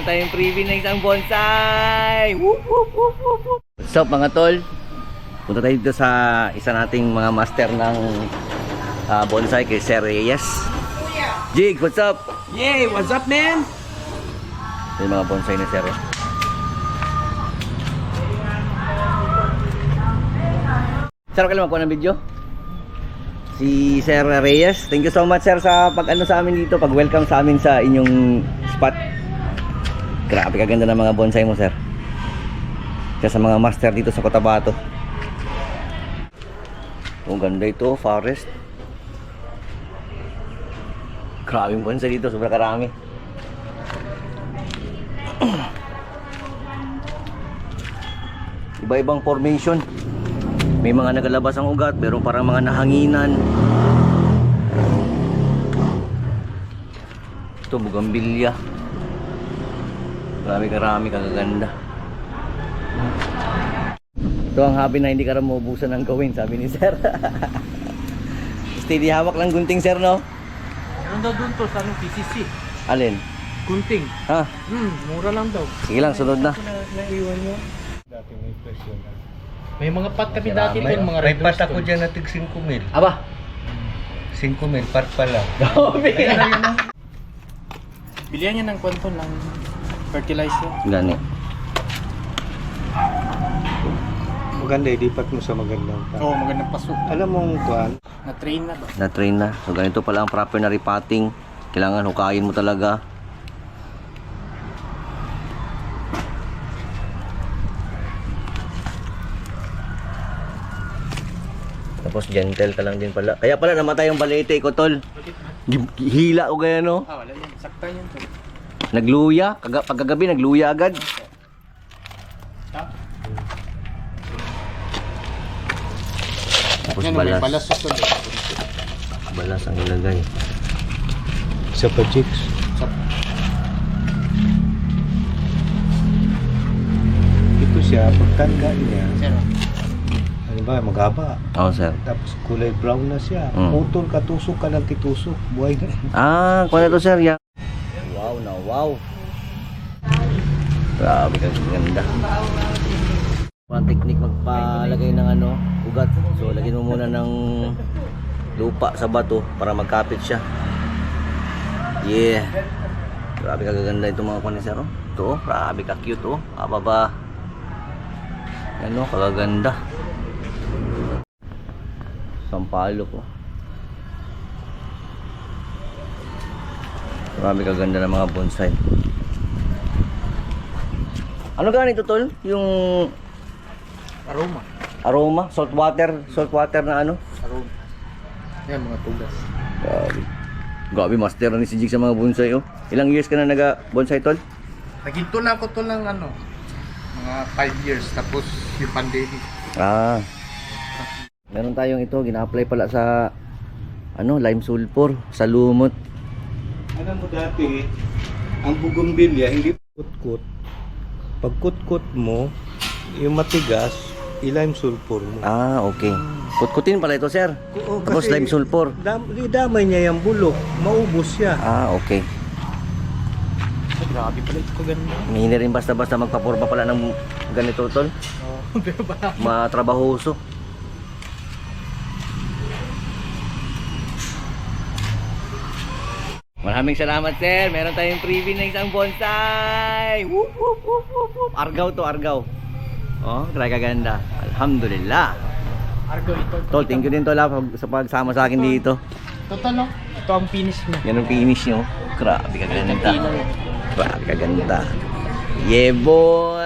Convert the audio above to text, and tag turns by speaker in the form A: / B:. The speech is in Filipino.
A: tayong preview ng isang bonsai. Whoop, whoop, whoop, whoop, whoop. What's up mga tol? Punta tayo dito sa isa nating mga master ng bonsai kay Sir Reyes. Jig, what's up?
B: Yay, what's up, man?
A: Yung mga bonsai ni Sir. Sir, okay lang magkuha ng video? Si Sir Reyes, thank you so much sir sa pag-ano sa amin dito, pag-welcome sa amin sa inyong spot. Grabe kaganda ng mga bonsai mo sir. Kaya sa mga master dito sa Cotabato. Ang ganda ito, forest. Grabe yung bonsai dito, sobrang karami. Iba-ibang formation. May mga nagalabas ang ugat, pero parang mga nahanginan. Ito, bugambilya. Grabe karami, kagaganda. Ito ang hobby na hindi ka rin maubusan ng gawin, sabi ni sir. Steady hawak lang gunting sir, no?
B: Meron daw dun to sa PCC.
A: Alin?
B: Kunting.
A: Ha?
B: Mura lang daw.
A: Sige lang, sunod na.
B: Naiwan nyo. Dati may presyo na. May mga pot kami dati
C: May,
B: doon, mga
C: may
B: red
C: pat
B: rose
C: ako
B: doon.
C: dyan natig 5,000.
A: Aba!
C: 5,000, pat pa lang.
B: Bilihan niya ng kwento ng fertilizer.
A: Gani.
C: Maganda, ilipat mo sa magandang pat.
B: Oo, magandang pasok.
C: Alam mong kuhan,
B: Na-train na ba?
A: Na-train na. So ganito pala ang proper na repotting. Kailangan hukayin mo talaga. Tapos gentle ka lang din pala. Kaya pala namatay yung balete ko tol. Hila o gaya no.
B: Wala yan. Sakta yan to.
A: Nagluya. Pagkagabi nagluya agad. Tapos
B: Yan, may
A: balas.
B: balas sa tuloy.
A: Balas ang ilagay.
C: sa pajiks. Ito siya, pagtanda niya,
B: Sir,
C: ano ba, magaba.
A: Oo sir.
C: Tapos kulay brown na siya.
A: Mm.
C: Putol, katusok ka ng kitusok. Buhay na.
A: Ah, kung ano to sir? Yan. Wow na wow. Grabe kang ganda. One technique magpalagay ng ano, ugat. So lagyan mo muna ng lupa sa bato para magkapit siya. Yeah. Grabe kagaganda itong mga kuwan ni sir. Oh. Ito oh, grabe ka cute oh. Ababa. Ano, kagaganda. Sampalo ko. Grabe kaganda ng mga bonsai. Ano ganito tol? Yung
B: aroma.
A: aroma, salt water na ano?
B: Aroma. Yan, mga tugas.
A: Grabe. Grabe master na ni si Jig sa mga bonsai oh. Ilang years ka na naga-bonsai tol?
B: Naginto na ako to lang ano, mga 5 years tapos yung pandemic.
A: Ah. Meron tayong ito, gina-apply pala sa ano, lime sulfur sa lumot.
C: Alam mo dati, ang bugumbilya, hindi kutkut. Pag kutkut mo, yung matigas, ilime sulfur mo.
A: Ah, okay. Kutkutin pala ito, sir.
C: Oo,
A: Tapos
C: kasi
A: lime sulfur.
C: Damay niya yung bulok, maubos siya.
A: Ah, okay.
B: Ay, grabe pala ito kaganda.
A: Hindi rin basta-basta magpaporma pala ng ganito, tol.
B: Pero ba?
A: Matrabahoso. Maraming salamat, sir. Meron tayong preview ng isang bonsai. Whoop, whoop, whoop, whoop, whoop. Argaw to, argaw. Oh, grabe kaganda. Alhamdulillah.
B: Argo ito.
A: Tol, thank you din tol sa pagsama sa akin dito.
B: Total no? Ito ang finish niya.
A: Yan ang finish nyo. Grabe kaganda. Grabe kaganda. Yeah, boy.